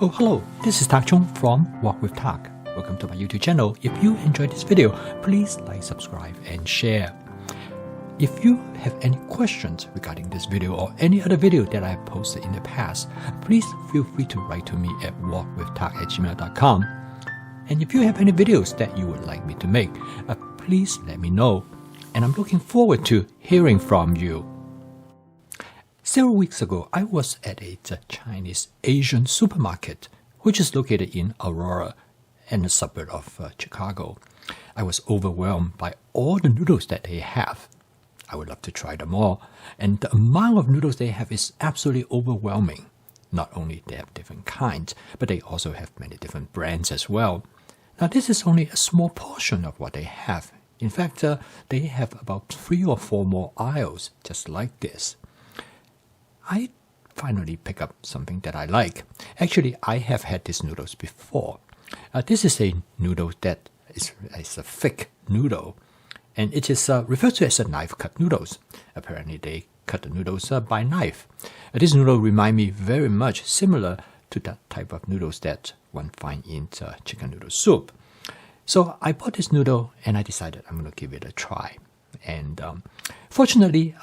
Oh, hello, this is Tak Chung from Walk with Tak. Welcome to my YouTube channel. If you enjoyed this video, please like, subscribe, and share. If you have any questions regarding this video or any other video that I have posted in the past, please feel free to write to me at walkwithtak@gmail.com. And if you have any videos that you would like me to make, please let me know. And I'm looking forward to hearing from you. Several weeks ago, I was at a Chinese Asian supermarket, which is located in Aurora, in a suburb of Chicago. I was overwhelmed by all the noodles that they have. I would love to try them all, and the amount of noodles they have is absolutely overwhelming. Not only they have different kinds, but they also have many different brands as well. Now, this is only a small portion of what they have. In fact, they have about 3 or 4 more aisles just like this. I finally pick up something that I like. Actually, I have had these noodles before. This is a noodle that is a thick noodle, and it is referred to as a knife-cut noodles. Apparently, they cut the noodles by knife. This noodle reminds me very much similar to that type of noodles that one finds in chicken noodle soup. So I bought this noodle, and I decided I'm going to give it a try. And fortunately,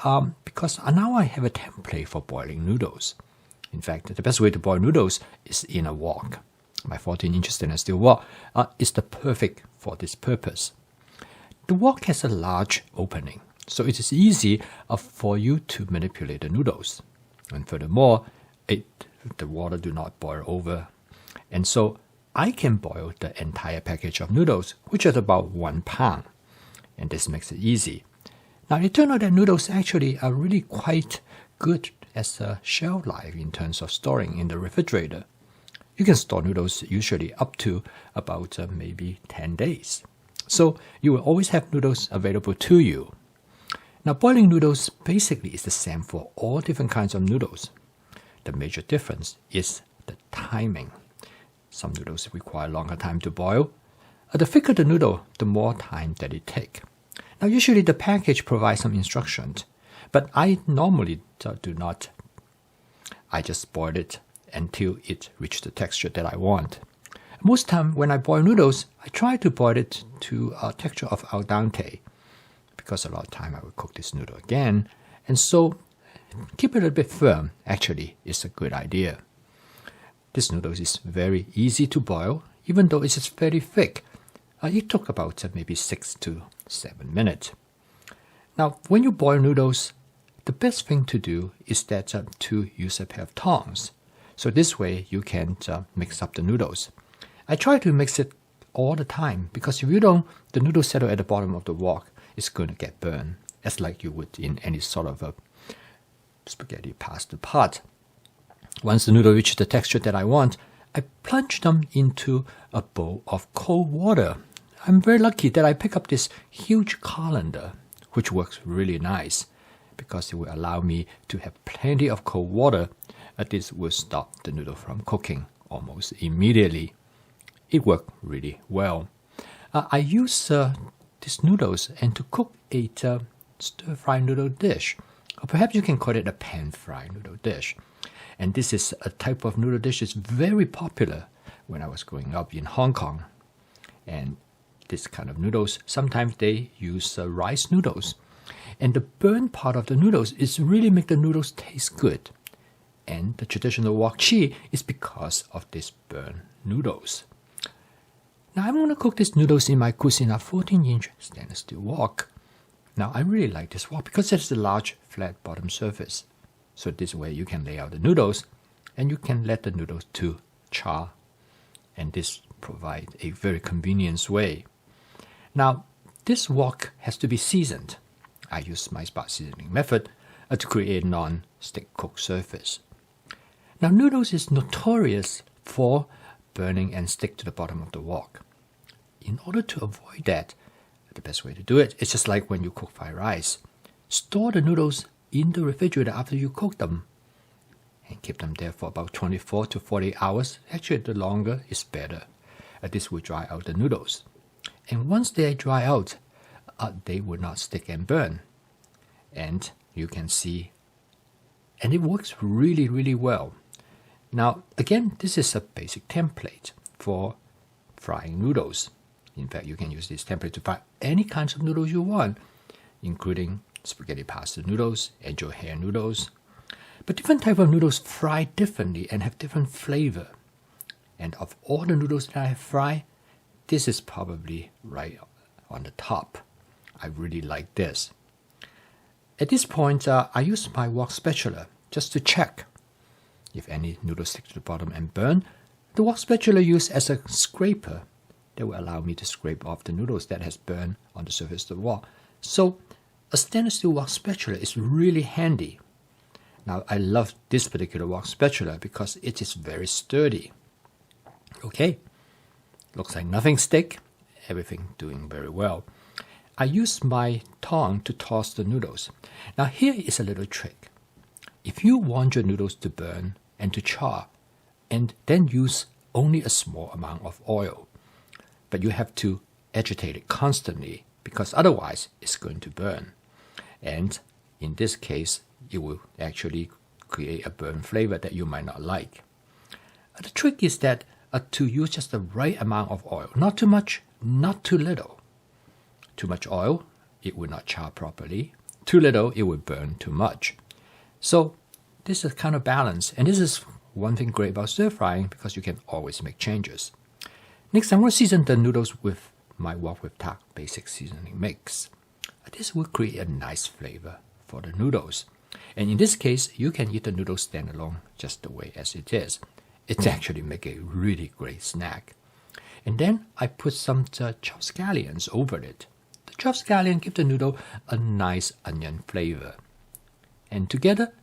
because now I have a template for boiling noodles. In fact, the best way to boil noodles is in a wok. My 14-inch stainless steel wok is the perfect for this purpose. The wok has a large opening, so it is easy for you to manipulate the noodles. And furthermore, the water do not boil over. And so I can boil the entire package of noodles, which is about 1 pound. And this makes it easy. Now, it turned out that noodles actually are really quite good as a shelf life in terms of storing in the refrigerator. You can store noodles usually up to about maybe 10 days. So you will always have noodles available to you. Now, boiling noodles basically is the same for all different kinds of noodles. The major difference is the timing. Some noodles require longer time to boil. The thicker the noodle, the more time that it takes. Now, usually the package provides some instructions, but I normally do not. I just boil it until it reaches the texture that I want. Most time when I boil noodles, I try to boil it to a texture of al dente, because a lot of time I will cook this noodle again, and so keep it a bit firm actually is a good idea. This noodle is very easy to boil, even though it is very thick. It took about maybe 6 to 7 minutes. Now, when you boil noodles, the best thing to do is that to use a pair of tongs. So this way you can mix up the noodles. I try to mix it all the time, because if you don't, the noodle settle at the bottom of the wok is going to get burned, as like you would in any sort of a spaghetti pasta pot. Once the noodle reaches the texture that I want, I plunge them into a bowl of cold water. I'm very lucky that I pick up this huge colander, which works really nice, because it will allow me to have plenty of cold water. This will stop the noodle from cooking almost immediately. It worked really well. I use these noodles and to cook a stir-fry noodle dish, or perhaps you can call it a pan-fried noodle dish. And this is a type of noodle dish that's very popular when I was growing up in Hong Kong. And this kind of noodles, sometimes they use rice noodles. And the burnt part of the noodles is really make the noodles taste good. And the traditional wok chi is because of this burnt noodles. Now I'm going to cook these noodles in my Cucina 14-inch stainless steel wok. Now I really like this wok because it has a large flat bottom surface. So this way you can lay out the noodles and you can let the noodles to char. And this provides a very convenient way. Now, this wok has to be seasoned. I use my spot seasoning method to create a non-stick cook surface. Now, noodles is notorious for burning and stick to the bottom of the wok. In order to avoid that, the best way to do it is just like when you cook fried rice. Store the noodles in the refrigerator after you cook them and keep them there for about 24 to 40 hours. Actually, the longer is better. This will dry out the noodles. And once they dry out, they will not stick and burn. And you can see, and it works really, really well. Now, again, this is a basic template for frying noodles. In fact, you can use this template to fry any kinds of noodles you want, including spaghetti pasta noodles, angel hair noodles. But different types of noodles fry differently and have different flavor. And of all the noodles that I have fried, this is probably right on the top. I really like this. At this point, I use my wok spatula just to check. If any noodles stick to the bottom and burn, the wok spatula used as a scraper that will allow me to scrape off the noodles that has burned on the surface of the wok. So a stainless steel wok spatula is really handy. Now, I love this particular wok spatula because it is very sturdy. Okay, looks like nothing stick, everything doing very well. I use my tongue to toss the noodles. Now here is a little trick. If you want your noodles to burn and to char, and then use only a small amount of oil, but you have to agitate it constantly because otherwise it's going to burn. And in this case, it will actually create a burn flavor that you might not like. The trick is that to use just the right amount of oil, not too much, not too little. Too much oil, it will not char properly. Too little, it will burn too much. So this is kind of balance, and this is one thing great about stir frying because you can always make changes. Next, I'm going to season the noodles with my wok with tak basic seasoning mix. This will create a nice flavor for the noodles. And in this case, you can eat the noodles standalone just the way as it is. It actually makes a really great snack. And then I put some chopped scallions over it. The chopped scallion give the noodle a nice onion flavor. And together,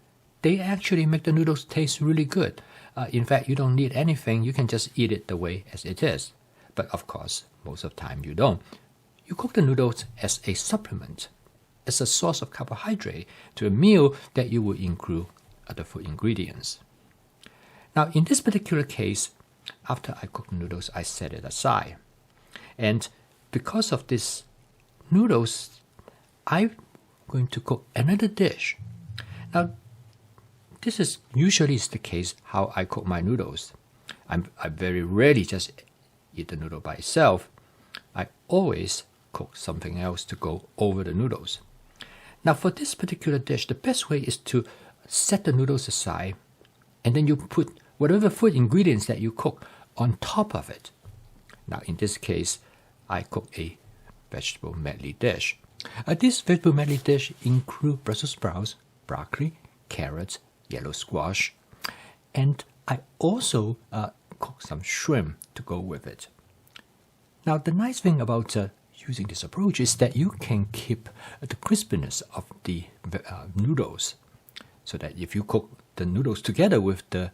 they actually make the noodles taste really good. In fact, you don't need anything. You can just eat it the way as it is. But of course, most of the time you don't. You cook the noodles as a supplement, as a source of carbohydrate to a meal that you will include other food ingredients. Now, in this particular case, after I cook the noodles, I set it aside. And because of this noodles, I'm going to cook another dish. Now, this is usually the case how I cook my noodles. I very rarely just eat the noodle by itself. I always cook something else to go over the noodles. Now, for this particular dish, the best way is to set the noodles aside, and then you put whatever food ingredients that you cook on top of it. Now, in this case, I cook a vegetable medley dish. This vegetable medley dish includes Brussels sprouts, broccoli, carrots, yellow squash, and I also cook some shrimp to go with it. Now, the nice thing about using this approach is that you can keep the crispiness of the noodles, so that if you cook the noodles together with the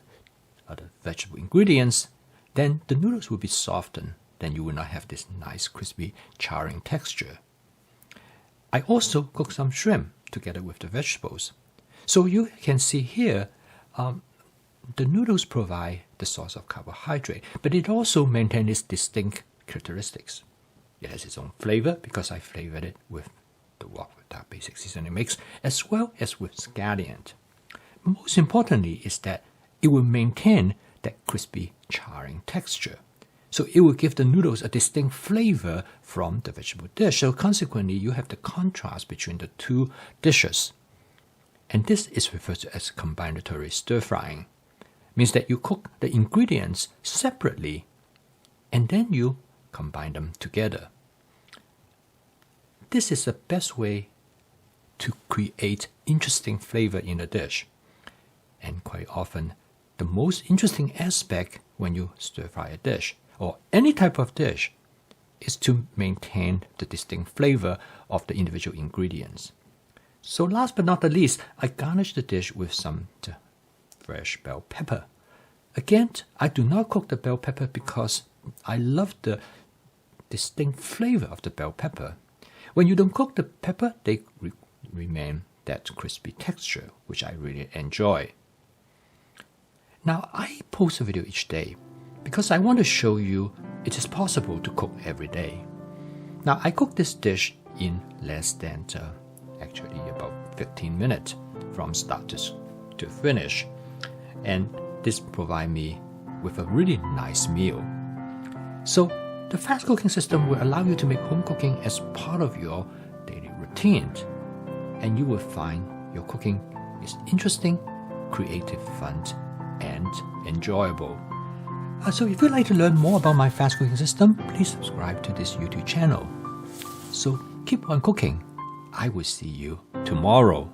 other vegetable ingredients, then the noodles will be softened. Then you will not have this nice crispy charring texture. I also cook some shrimp together with the vegetables. So you can see here, the noodles provide the source of carbohydrate, but it also maintains its distinct characteristics. It has its own flavor because I flavored it with the wok with tak basic seasoning mix, as well as with scallion. Most importantly is that it will maintain that crispy charring texture. So it will give the noodles a distinct flavor from the vegetable dish. So consequently, you have the contrast between the two dishes. And this is referred to as combinatorial stir frying. Means that you cook the ingredients separately and then you combine them together. This is the best way to create interesting flavor in a dish. And quite often, the most interesting aspect when you stir fry a dish, or any type of dish, is to maintain the distinct flavor of the individual ingredients. So last but not the least, I garnish the dish with some fresh bell pepper. Again, I do not cook the bell pepper because I love the distinct flavor of the bell pepper. When you don't cook the pepper, they remain that crispy texture, which I really enjoy. Now, I post a video each day because I want to show you it is possible to cook every day. Now, I cook this dish in less than actually about 15 minutes from start to finish. And this provides me with a really nice meal. So the fast cooking system will allow you to make home cooking as part of your daily routine, and you will find your cooking is interesting, creative, fun, and enjoyable. So if you'd like to learn more about my fast cooking system, please subscribe to this YouTube channel. So keep on cooking. I will see you tomorrow.